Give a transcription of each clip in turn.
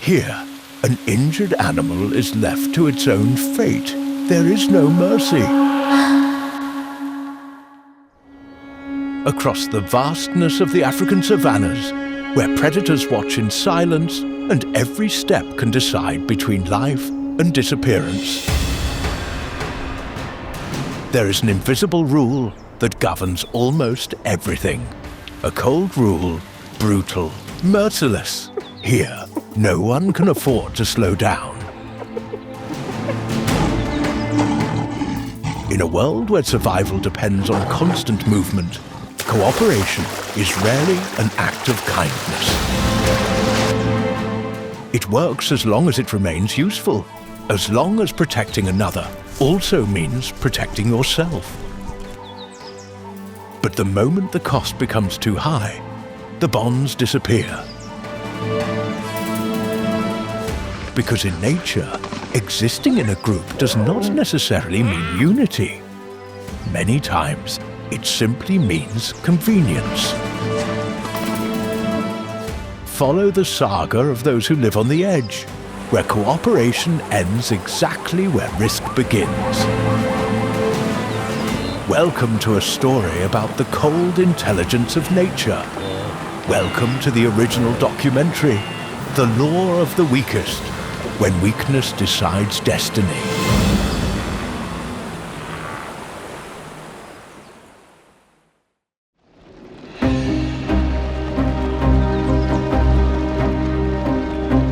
Here, an injured animal is left to its own fate. There is no mercy. Across the vastness of the African savannas, where predators watch in silence and every step can decide between life and disappearance. There is an invisible rule that governs almost everything. A cold rule, brutal, merciless. Here, no one can afford to slow down. In a world where survival depends on constant movement, cooperation is rarely an act of kindness. It works as long as it remains useful, as long as protecting another also means protecting yourself. But the moment the cost becomes too high, the bonds disappear. Because in nature, existing in a group does not necessarily mean unity. Many times, it simply means convenience. Follow the saga of those who live on the edge, where cooperation ends exactly where risk begins. Welcome to a story about the cold intelligence of nature. Welcome to the original documentary, The Law of the Weakest, when weakness decides destiny.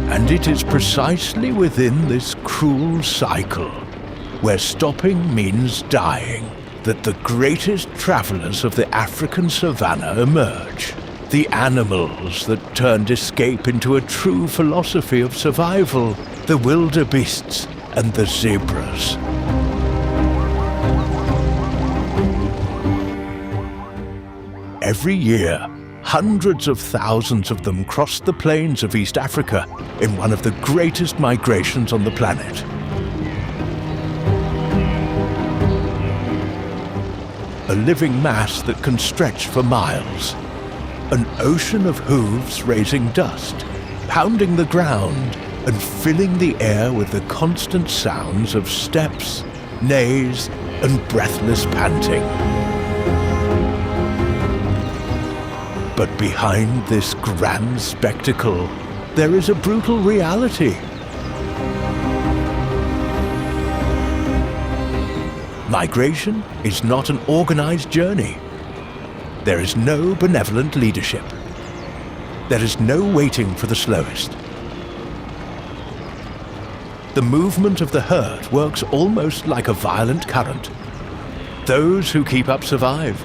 And it is precisely within this cruel cycle, where stopping means dying, that the greatest travelers of the African savanna emerge. The animals that turned escape into a true philosophy of survival, the wildebeests and the zebras. Every year, hundreds of thousands of them cross the plains of East Africa in one of the greatest migrations on the planet. A living mass that can stretch for miles. An ocean of hooves raising dust, pounding the ground and filling the air with the constant sounds of steps, neighs, and breathless panting. But behind this grand spectacle, there is a brutal reality. Migration is not an organized journey. There is no benevolent leadership. There is no waiting for the slowest. The movement of the herd works almost like a violent current. Those who keep up survive.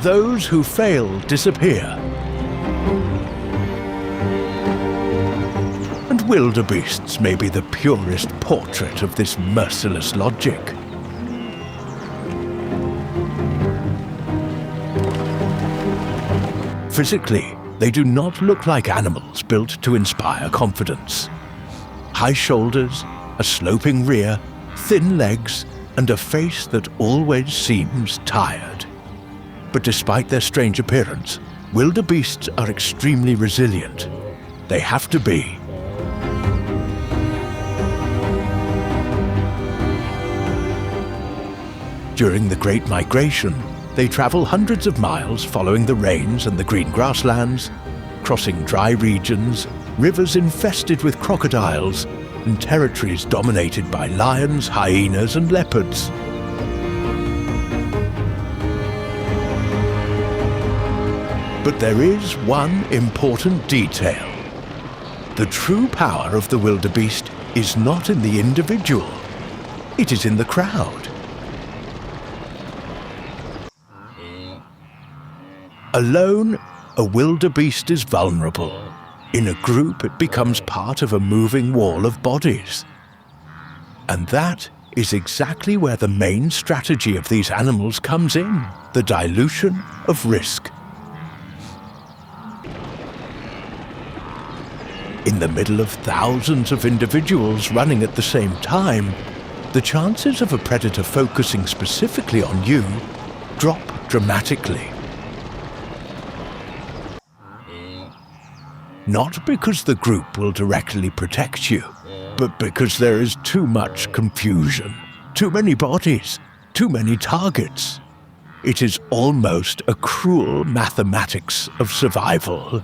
Those who fail disappear. And wildebeests may be the purest portrait of this merciless logic. Physically, they do not look like animals built to inspire confidence. High shoulders, a sloping rear, thin legs, and a face that always seems tired. But despite their strange appearance, wildebeests are extremely resilient. They have to be. During the Great Migration, they travel hundreds of miles following the rains and the green grasslands, crossing dry regions, rivers infested with crocodiles, and territories dominated by lions, hyenas, and leopards. But there is one important detail. The true power of the wildebeest is not in the individual. It is in the crowd. Alone, a wildebeest is vulnerable. In a group, it becomes part of a moving wall of bodies. And that is exactly where the main strategy of these animals comes in, the dilution of risk. In the middle of thousands of individuals running at the same time, the chances of a predator focusing specifically on you drop dramatically. Not because the group will directly protect you, but because there is too much confusion, too many bodies, too many targets. It is almost a cruel mathematics of survival.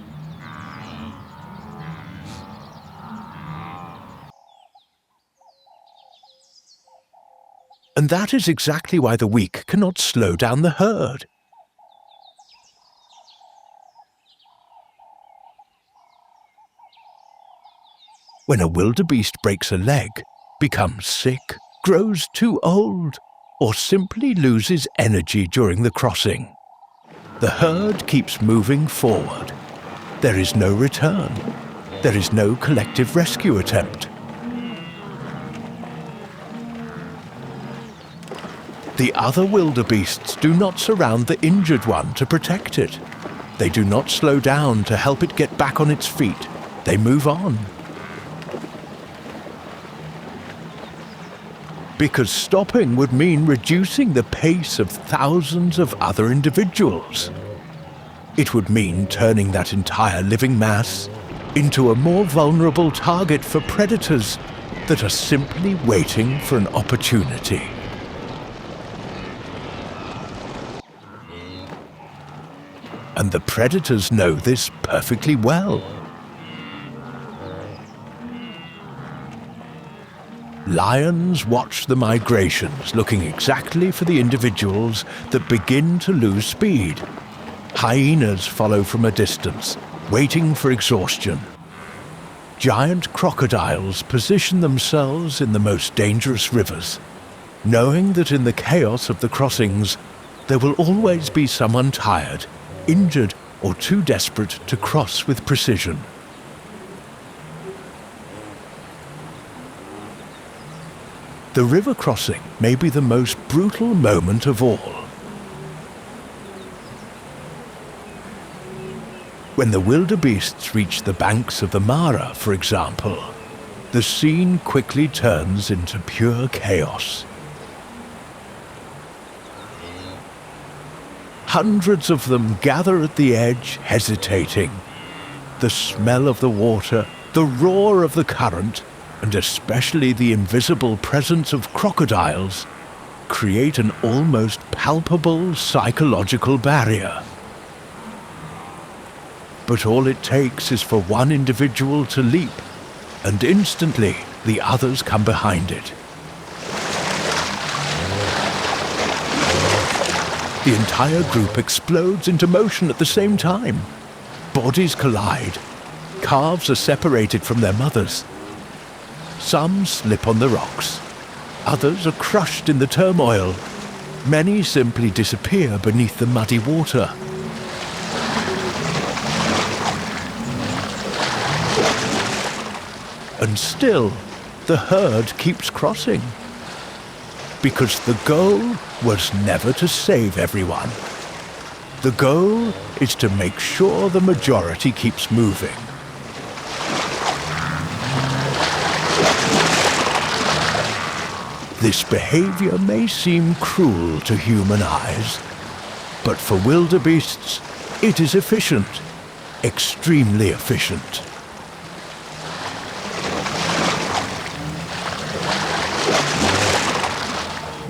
And that is exactly why the weak cannot slow down the herd. When a wildebeest breaks a leg, becomes sick, grows too old, or simply loses energy during the crossing, the herd keeps moving forward. There is no return. There is no collective rescue attempt. The other wildebeests do not surround the injured one to protect it. They do not slow down to help it get back on its feet. They move on. Because stopping would mean reducing the pace of thousands of other individuals. It would mean turning that entire living mass into a more vulnerable target for predators that are simply waiting for an opportunity. And the predators know this perfectly well. Lions watch the migrations, looking exactly for the individuals that begin to lose speed. Hyenas follow from a distance, waiting for exhaustion. Giant crocodiles position themselves in the most dangerous rivers, knowing that in the chaos of the crossings, there will always be someone tired, injured, or too desperate to cross with precision. The river crossing may be the most brutal moment of all. When the wildebeests reach the banks of the Mara, for example, the scene quickly turns into pure chaos. Hundreds of them gather at the edge, hesitating. The smell of the water, the roar of the current, and especially the invisible presence of crocodiles, create an almost palpable psychological barrier. But all it takes is for one individual to leap, and instantly the others come behind it. The entire group explodes into motion at the same time. Bodies collide. Calves are separated from their mothers. Some slip on the rocks. Others are crushed in the turmoil. Many simply disappear beneath the muddy water. And still, the herd keeps crossing. Because the goal was never to save everyone. The goal is to make sure the majority keeps moving. This behavior may seem cruel to human eyes, but for wildebeests, it is efficient, extremely efficient.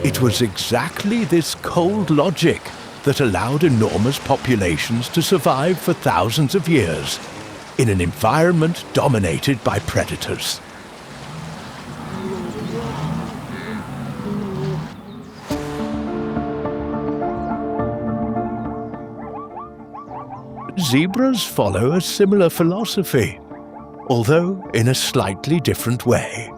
It was exactly this cold logic that allowed enormous populations to survive for thousands of years in an environment dominated by predators. Zebras follow a similar philosophy, although in a slightly different way.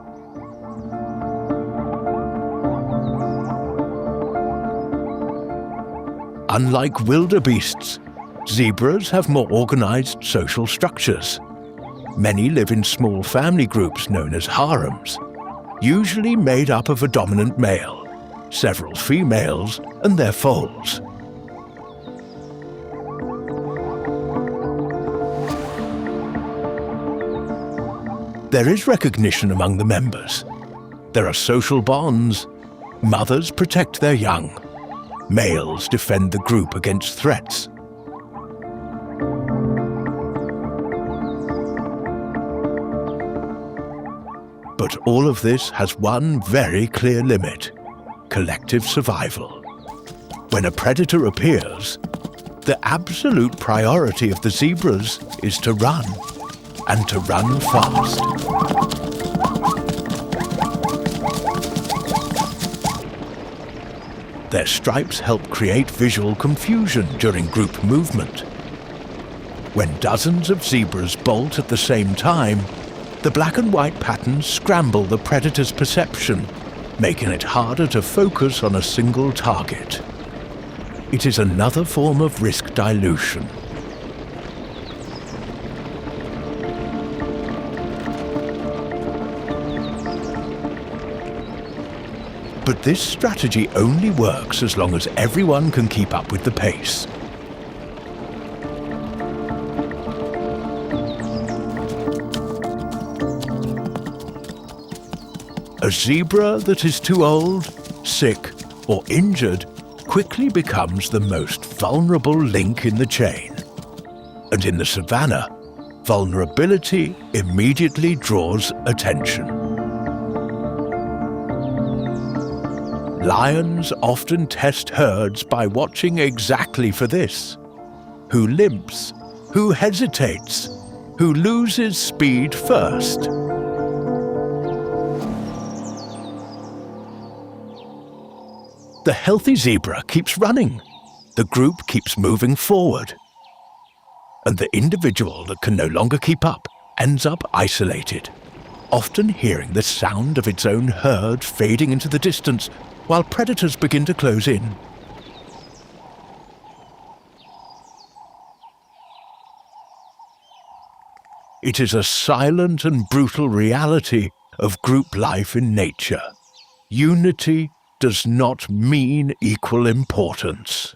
Unlike wildebeests, zebras have more organized social structures. Many live in small family groups known as harems, usually made up of a dominant male, several females, and their foals. There is recognition among the members. There are social bonds. Mothers protect their young. Males defend the group against threats. But all of this has one very clear limit: collective survival. When a predator appears, the absolute priority of the zebras is to run, and to run fast. Their stripes help create visual confusion during group movement. When dozens of zebras bolt at the same time, the black and white patterns scramble the predator's perception, making it harder to focus on a single target. It is another form of risk dilution. But this strategy only works as long as everyone can keep up with the pace. A zebra that is too old, sick, or injured quickly becomes the most vulnerable link in the chain. And in the savannah, vulnerability immediately draws attention. Lions often test herds by watching exactly for this: who limps, who hesitates, who loses speed first. The healthy zebra keeps running, the group keeps moving forward, and the individual that can no longer keep up ends up isolated, often hearing the sound of its own herd fading into the distance while predators begin to close in. It is a silent and brutal reality of group life in nature. Unity does not mean equal importance.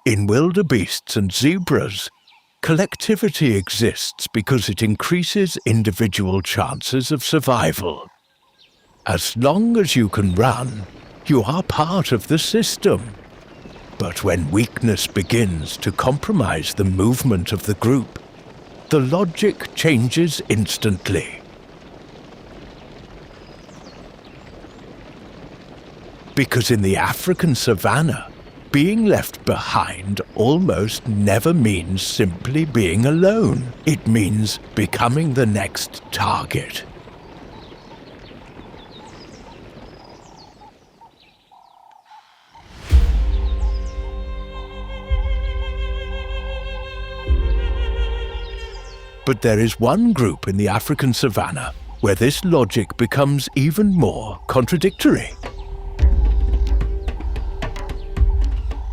In wildebeests and zebras, collectivity exists because it increases individual chances of survival. As long as you can run, you are part of the system. But when weakness begins to compromise the movement of the group, the logic changes instantly. Because in the African savannah, being left behind almost never means simply being alone. It means becoming the next target. But there is one group in the African savannah where this logic becomes even more contradictory.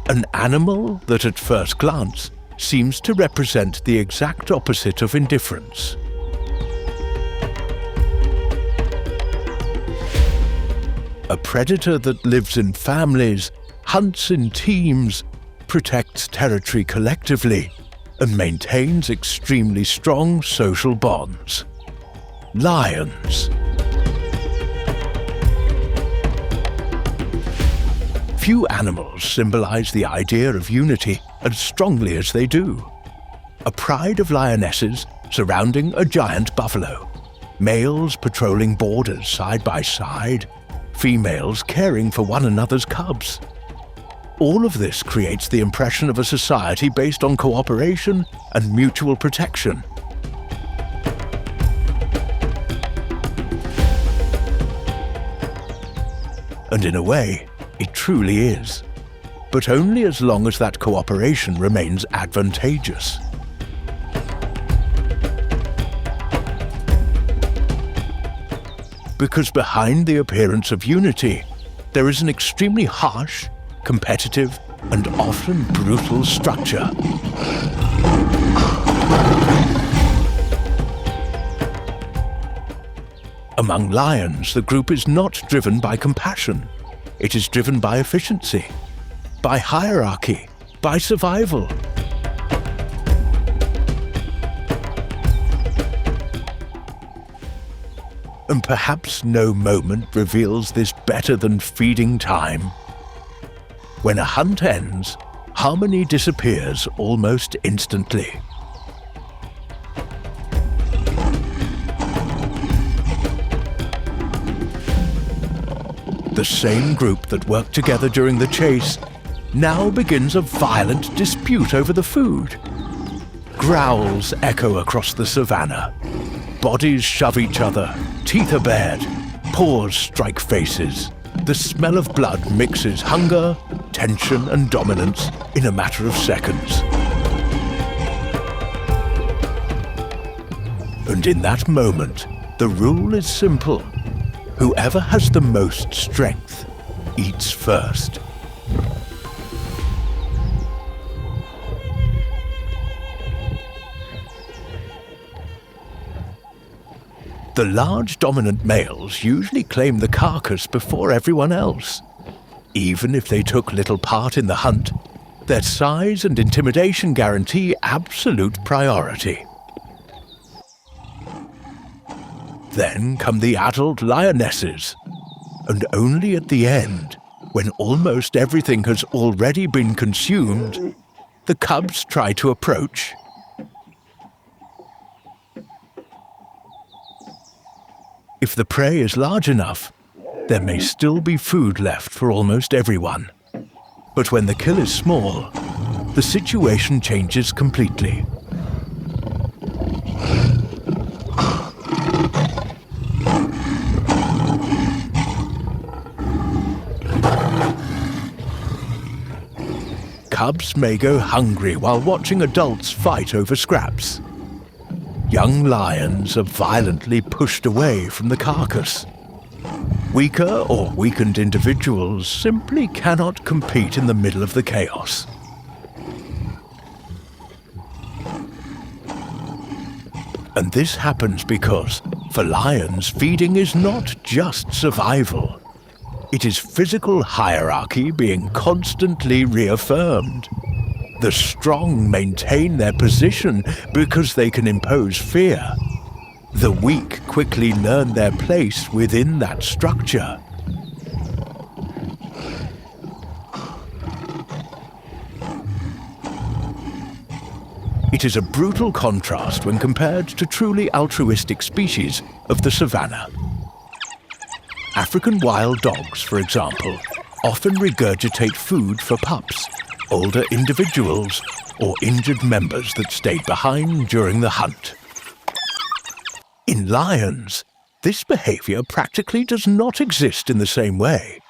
An animal that at first glance seems to represent the exact opposite of indifference. A predator that lives in families, hunts in teams, protects territory collectively, and maintains extremely strong social bonds. Lions. Few animals symbolize the idea of unity as strongly as they do. A pride of lionesses surrounding a giant buffalo, males patrolling borders side by side, females caring for one another's cubs. All of this creates the impression of a society based on cooperation and mutual protection. And in a way, it truly is, but only as long as that cooperation remains advantageous. Because behind the appearance of unity, there is an extremely harsh, competitive, and often brutal structure. Among lions, the group is not driven by compassion. It is driven by efficiency, by hierarchy, by survival. And perhaps no moment reveals this better than feeding time. When a hunt ends, harmony disappears almost instantly. The same group that worked together during the chase now begins a violent dispute over the food. Growls echo across the savannah. Bodies shove each other, teeth are bared, paws strike faces. The smell of blood mixes hunger, tension, and dominance in a matter of seconds. And in that moment, the rule is simple. Whoever has the most strength eats first. The large dominant males usually claim the carcass before everyone else. Even if they took little part in the hunt, their size and intimidation guarantee absolute priority. Then come the adult lionesses, and only at the end, when almost everything has already been consumed, the cubs try to approach. If the prey is large enough, there may still be food left for almost everyone. But when the kill is small, the situation changes completely. Cubs may go hungry while watching adults fight over scraps. Young lions are violently pushed away from the carcass. Weaker or weakened individuals simply cannot compete in the middle of the chaos. And this happens because, for lions, feeding is not just survival. It is physical hierarchy being constantly reaffirmed. The strong maintain their position because they can impose fear. The weak quickly learn their place within that structure. It is a brutal contrast when compared to truly altruistic species of the savannah. African wild dogs, for example, often regurgitate food for pups, older individuals, or injured members that stayed behind during the hunt. In lions, this behavior practically does not exist in the same way.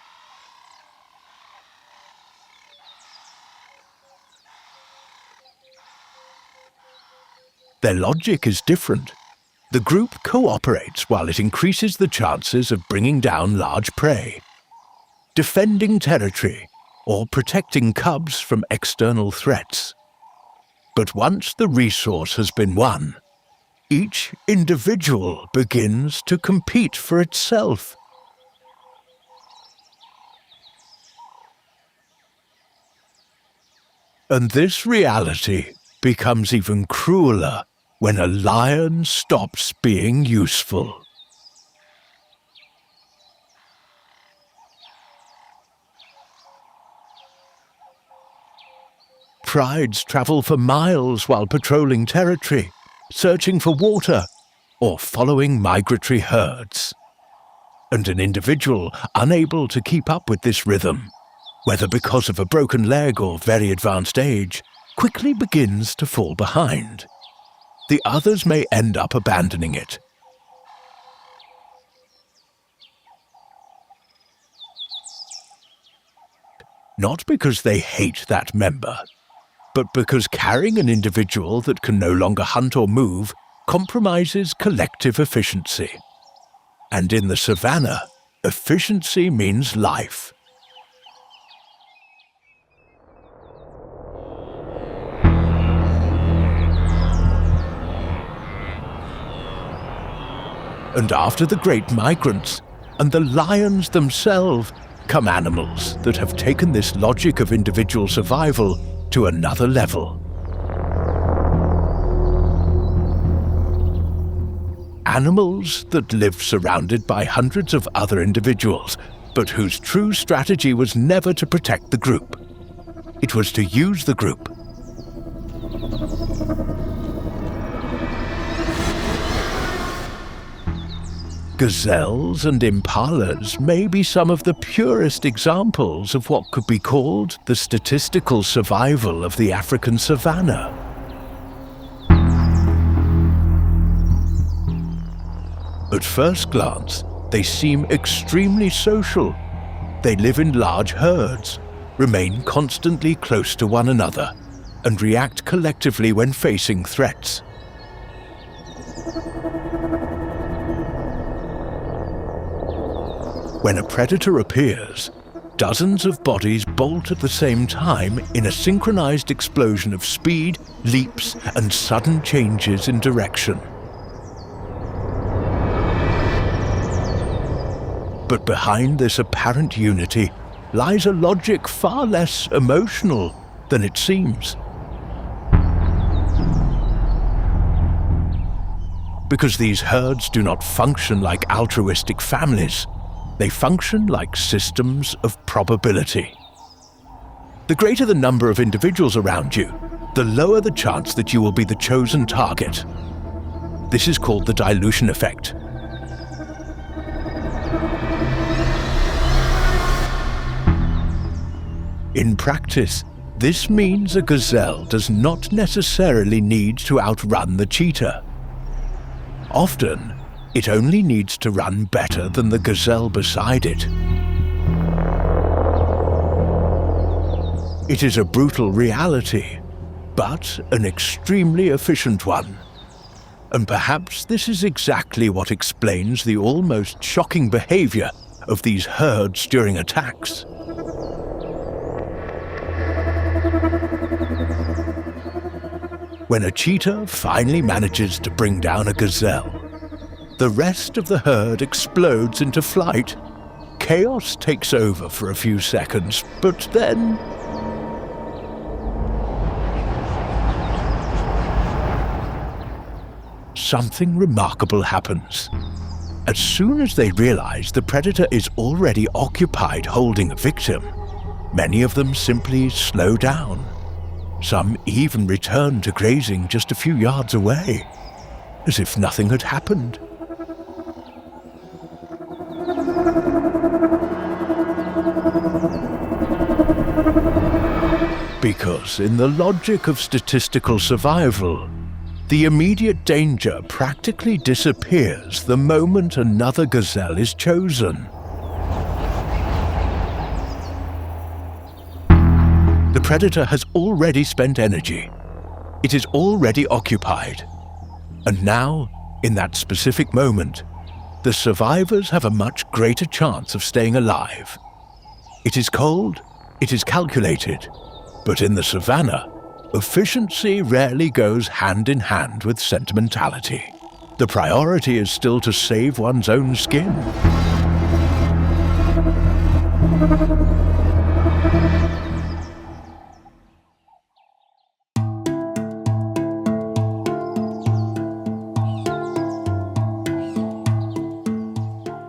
Their logic is different. The group cooperates while it increases the chances of bringing down large prey, defending territory, or protecting cubs from external threats. But once the resource has been won, each individual begins to compete for itself. And this reality becomes even crueler when a lion stops being useful. Prides travel for miles while patrolling territory, searching for water, or following migratory herds. And an individual unable to keep up with this rhythm, whether because of a broken leg or very advanced age, quickly begins to fall behind. The others may end up abandoning it. Not because they hate that member, but because carrying an individual that can no longer hunt or move compromises collective efficiency. And in the savannah, efficiency means life. And after the great migrants, and the lions themselves, come animals that have taken this logic of individual survival to another level. Animals that live surrounded by hundreds of other individuals, but whose true strategy was never to protect the group. It was to use the group. Gazelles and Impalas may be some of the purest examples of what could be called the statistical survival of the African savanna. At first glance, they seem extremely social. They live in large herds, remain constantly close to one another, and react collectively when facing threats. When a predator appears, dozens of bodies bolt at the same time in a synchronized explosion of speed, leaps, and sudden changes in direction. But behind this apparent unity lies a logic far less emotional than it seems. Because these herds do not function like altruistic families, they function like systems of probability. The greater the number of individuals around you, the lower the chance that you will be the chosen target. This is called the dilution effect. In practice, this means a gazelle does not necessarily need to outrun the cheetah. Often, it only needs to run better than the gazelle beside it. It is a brutal reality, but an extremely efficient one. And perhaps this is exactly what explains the almost shocking behavior of these herds during attacks. When a cheetah finally manages to bring down a gazelle, the rest of the herd explodes into flight. Chaos takes over for a few seconds, but then something remarkable happens. As soon as they realize the predator is already occupied holding a victim, many of them simply slow down. Some even return to grazing just a few yards away, as if nothing had happened. Because in the logic of statistical survival, the immediate danger practically disappears the moment another gazelle is chosen. The predator has already spent energy. It is already occupied. And now, in that specific moment, the survivors have a much greater chance of staying alive. It is cold, it is calculated, but in the savannah, efficiency rarely goes hand in hand with sentimentality. The priority is still to save one's own skin.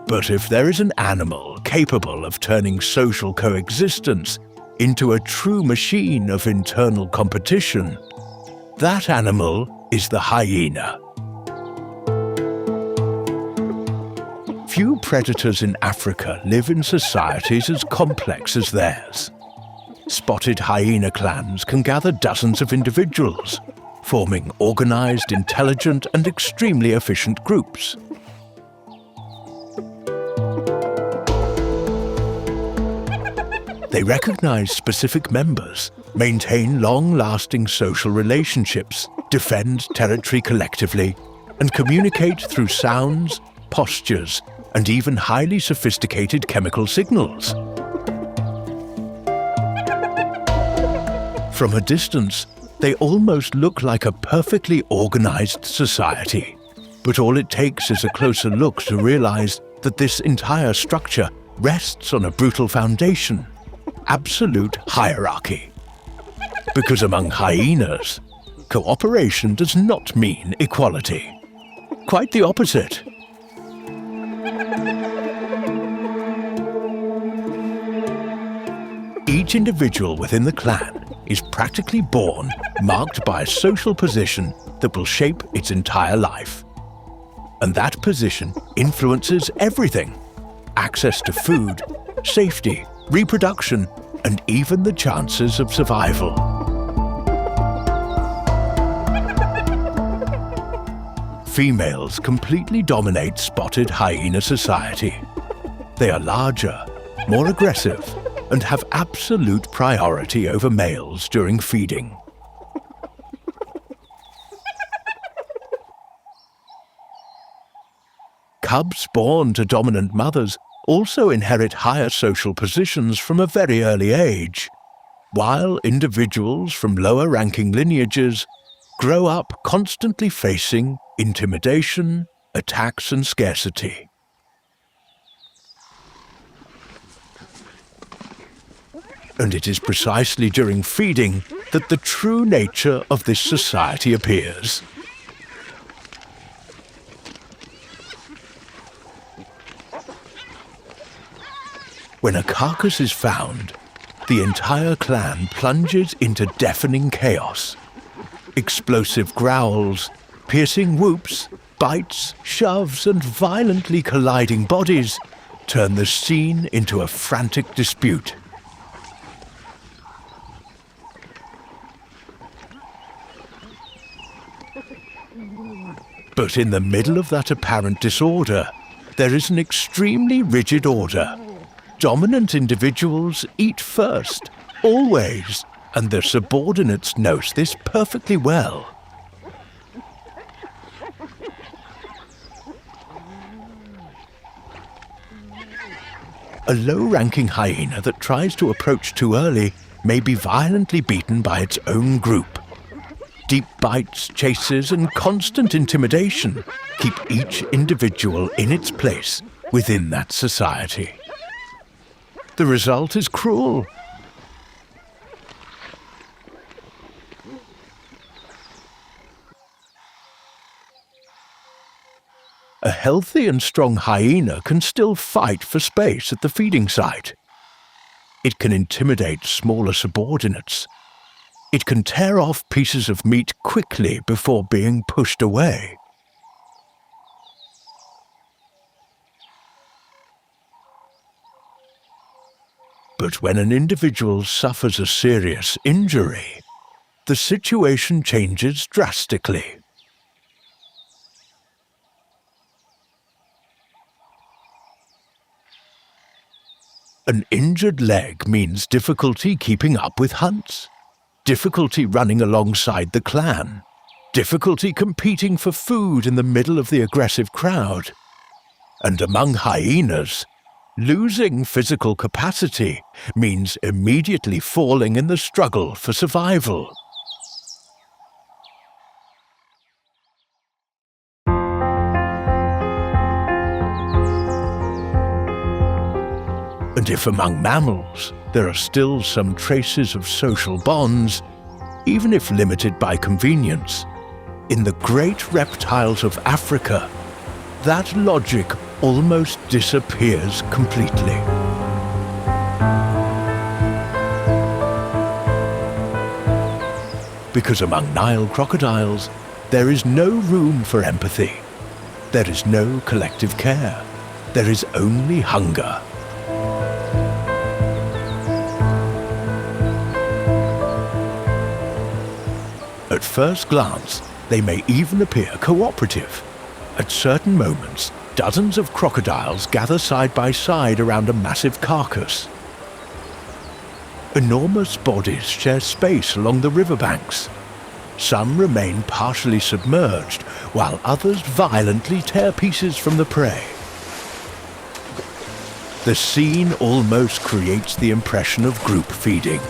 But if there is an animal capable of turning social coexistence into a true machine of internal competition, that animal is the hyena. Few predators in Africa live in societies as complex as theirs. Spotted hyena clans can gather dozens of individuals, forming organized, intelligent, and extremely efficient groups. They recognize specific members, maintain long-lasting social relationships, defend territory collectively, and communicate through sounds, postures, and even highly sophisticated chemical signals. From a distance, they almost look like a perfectly organized society. But all it takes is a closer look to realize that this entire structure rests on a brutal foundation: absolute hierarchy. Because among hyenas, cooperation does not mean equality. Quite the opposite. Each individual within the clan is practically born marked by a social position that will shape its entire life. And that position influences everything: access to food, safety, reproduction, and even the chances of survival. Females completely dominate spotted hyena society. They are larger, more aggressive, and have absolute priority over males during feeding. Cubs born to dominant mothers also inherit higher social positions from a very early age, while individuals from lower-ranking lineages grow up constantly facing intimidation, attacks, and scarcity. And it is precisely during feeding that the true nature of this society appears. When a carcass is found, the entire clan plunges into deafening chaos. Explosive growls, piercing whoops, bites, shoves, and violently colliding bodies turn the scene into a frantic dispute. But in the middle of that apparent disorder, there is an extremely rigid order. Dominant individuals eat first, always, and their subordinates note this perfectly well. A low-ranking hyena that tries to approach too early may be violently beaten by its own group. Deep bites, chases, and constant intimidation keep each individual in its place within that society. The result is cruel. A healthy and strong hyena can still fight for space at the feeding site. It can intimidate smaller subordinates. It can tear off pieces of meat quickly before being pushed away. But when an individual suffers a serious injury, the situation changes drastically. An injured leg means difficulty keeping up with hunts, difficulty running alongside the clan, difficulty competing for food in the middle of the aggressive crowd. And among hyenas, losing physical capacity means immediately falling in the struggle for survival. And if among mammals there are still some traces of social bonds, even if limited by convenience, in the great reptiles of Africa, that logic almost disappears completely. Because among Nile crocodiles, there is no room for empathy. There is no collective care. There is only hunger. At first glance, they may even appear cooperative. At certain moments, dozens of crocodiles gather side by side around a massive carcass. Enormous bodies share space along the riverbanks. Some remain partially submerged, while others violently tear pieces from the prey. The scene almost creates the impression of group feeding.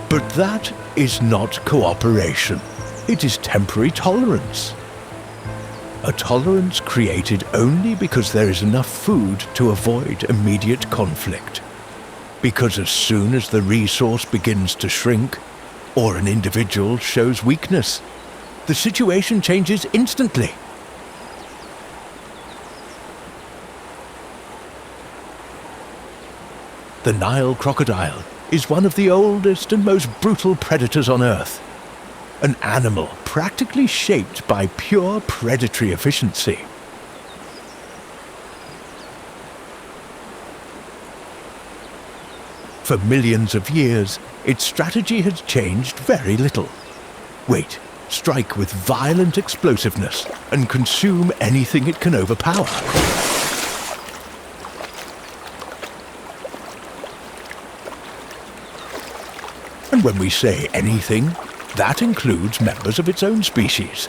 But that is not cooperation. It is temporary tolerance. A tolerance created only because there is enough food to avoid immediate conflict. Because as soon as the resource begins to shrink, or an individual shows weakness, the situation changes instantly. The Nile crocodile is one of the oldest and most brutal predators on Earth. An animal practically shaped by pure predatory efficiency. For millions of years, its strategy has changed very little. Wait, strike with violent explosiveness and consume anything it can overpower. And when we say anything, that includes members of its own species.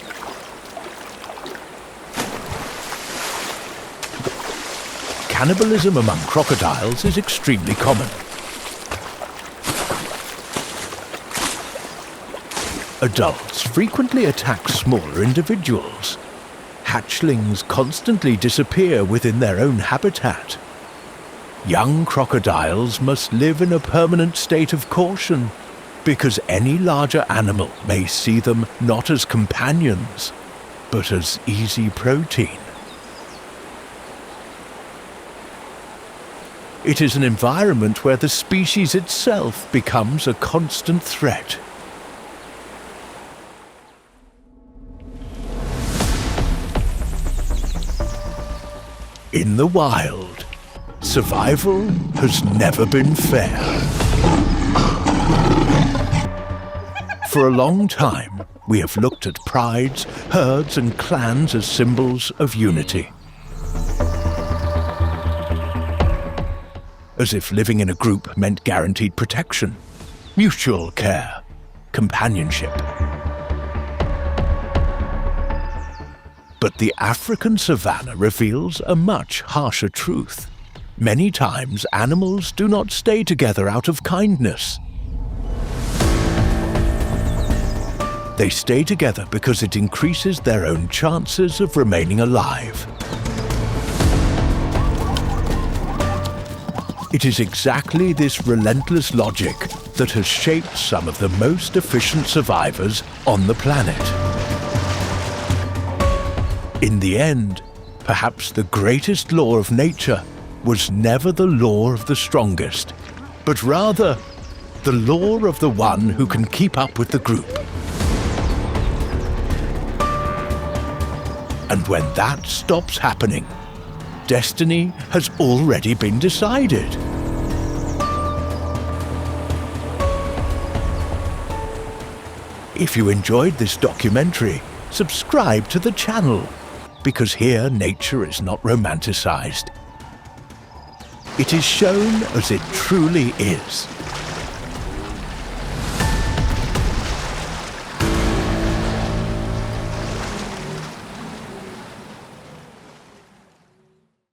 Cannibalism among crocodiles is extremely common. Adults frequently attack smaller individuals. Hatchlings constantly disappear within their own habitat. Young crocodiles must live in a permanent state of caution, because any larger animal may see them not as companions, but as easy protein. It is an environment where the species itself becomes a constant threat. In the wild, survival has never been fair. For a long time, we have looked at prides, herds, and clans as symbols of unity. As if living in a group meant guaranteed protection, mutual care, companionship. But the African savanna reveals a much harsher truth. Many times, animals do not stay together out of kindness. They stay together because it increases their own chances of remaining alive. It is exactly this relentless logic that has shaped some of the most efficient survivors on the planet. In the end, perhaps the greatest law of nature was never the law of the strongest, but rather the law of the one who can keep up with the group. And when that stops happening, destiny has already been decided. If you enjoyed this documentary, subscribe to the channel, because here nature is not romanticized. It is shown as it truly is.